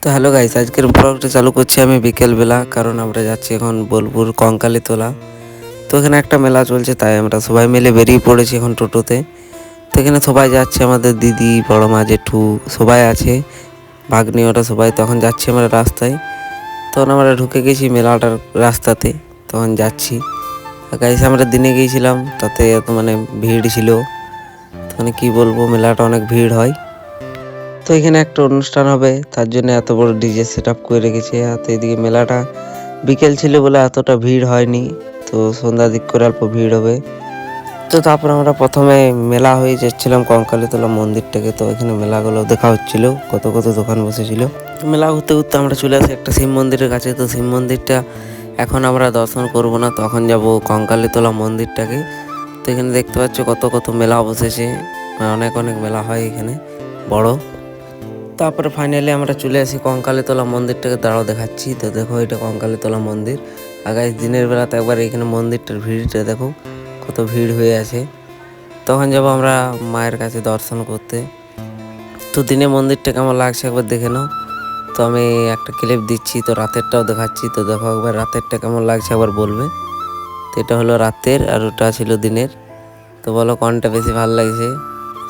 তো hello guys, আজকের ব্লগটা চালু করছি আমি বিকেলবেলা, কারণ আমরা যাচ্ছি এখন বোলপুর কঙ্কালীতলা। তো এখানে একটা মেলা চলছে, তাই আমরা সবাই মিলে বেরিয়ে পড়েছি এখন টোটোতে। তো এখানে সবাই যাচ্ছে, আমাদের দিদি, বড় মা, জেঠু সবাই আছে, ভাগ্নি ওরা সবাই। তখন যাচ্ছি আমরা রাস্তায়, তখন আমরা ঢুকে গেছি মেলাটার রাস্তাতে, তখন যাচ্ছি। গাইস আমরা দিনে গিয়েছিলাম, তাতে এত ভিড় ছিল, তখন কি বলবো, মেলাটা অনেক ভিড় হয়। তো এখানে একটা অনুষ্ঠান হবে, তার জন্য এত বড় ডিজে সেট আপ করে রেখেছে। আর তো এদিকে মেলাটা বিকেল ছিল বলে এতটা ভিড় হয়নি, তো সন্ধ্যা দিক করে অল্প ভিড় হবে। তো তারপর আমরা প্রথমে মেলা হয়ে যাচ্ছিলাম কঙ্কালীতলা মন্দিরটাকে। তো এখানে মেলাগুলো দেখা হচ্ছিল, কত কত দোকান বসেছিল। মেলা ঘুরতে ঘুরতে আমরা চলে আসি একটা শিব মন্দিরের কাছে। তো শিব মন্দিরটা এখন আমরা দর্শন করব না, তখন যাব কঙ্কালীতলা মন্দিরটাকে। তো এখানে দেখতে পাচ্ছ কত কত মেলা বসেছে, অনেক অনেক মেলা হয় এখানে বড়। তারপরে ফাইনালি আমরা চলে আসি কঙ্কালীতলা মন্দিরটাকে, দাঁড়াও দেখাচ্ছি। তো দেখো, এটা কঙ্কালীতলা মন্দির। আগামী দিনের বেলাতে একবার এখানে মন্দিরটার ভিড়টা দেখো, কত ভিড় হয়ে আছে। তখন যাব আমরা মায়ের কাছে দর্শন করতে। তো দিনে মন্দিরটা কেমন লাগছে একবার দেখে নাও। তো আমি একটা ক্লিপ দিচ্ছি, তো রাতেরটাও দেখাচ্ছি। তো দেখো একবার রাতেরটা কেমন লাগছে একবার বলবে। তো এটা হলো রাতের, আর ওটা ছিল দিনের। তো বলো কোনটা বেশি ভালো লাগছে?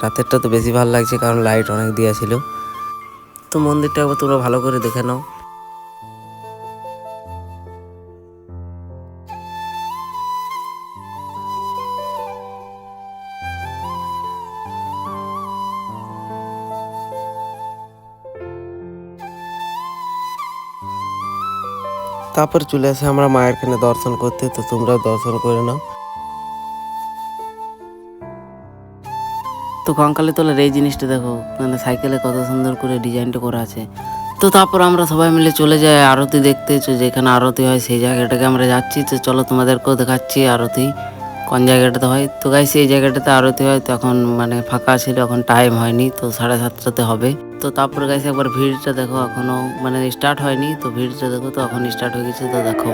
রাতেরটা তো বেশি ভালো লাগছে, কারণ লাইট অনেক দেওয়া ছিল। তো মন্দিরটা একবার তোমরা ভালো করে দেখে নাও। তারপর চলে আসে আমরা মায়ের এখানে দর্শন করতে। তো তোমরাও দর্শন করে নাও। তো কঙ্কালীতলার এই জিনিসটা দেখো, সাইকেলে কত সুন্দর করে ডিজাইনটা করা আছে। তো তারপর আমরা সবাই মিলে চলে যাই আরতি দেখতে। তো যেখানে আরতি হয় সেই জায়গাটাকে আমরা যাচ্ছি। তো চলো তোমাদেরকেও দেখাচ্ছি আরতি কোন জায়গাটাতে হয়। তো গাইস এই জায়গাটাতে আরতি হয়, তো এখন ফাঁকা ছিল, এখন টাইম হয়নি, তো 7:30টাতে হবে। তো তারপরে গাইস একবার ভিড়টা দেখো, এখনো স্টার্ট হয়নি। তো ভিড়টা দেখো, তো এখন স্টার্ট হয়ে গেছে। তো দেখো,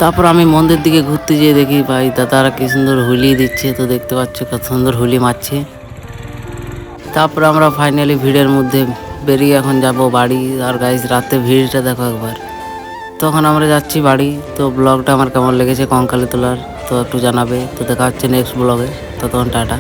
তারপর আমি মন্দির দিকে ঘুরতে যেয়ে দেখি ভাই দাদারা কি সুন্দর হুলি দিচ্ছে। তো দেখতে পাচ্ছ কত সুন্দর হুলি মারছে। তারপর আমরা ফাইনালি ভিড়ের মধ্যে বেরিয়ে এখন যাব বাড়ি। আর গাইস রাতে ভিড়টা দেখো একবার। তখন আমরা যাচ্ছি বাড়ি। তো ব্লগটা আমার কেমন লেগেছে কঙ্কালীতলার, তো একটু জানাবে। তো দেখা হচ্ছে নেক্সট ব্লগে। ততক্ষণ টাটা।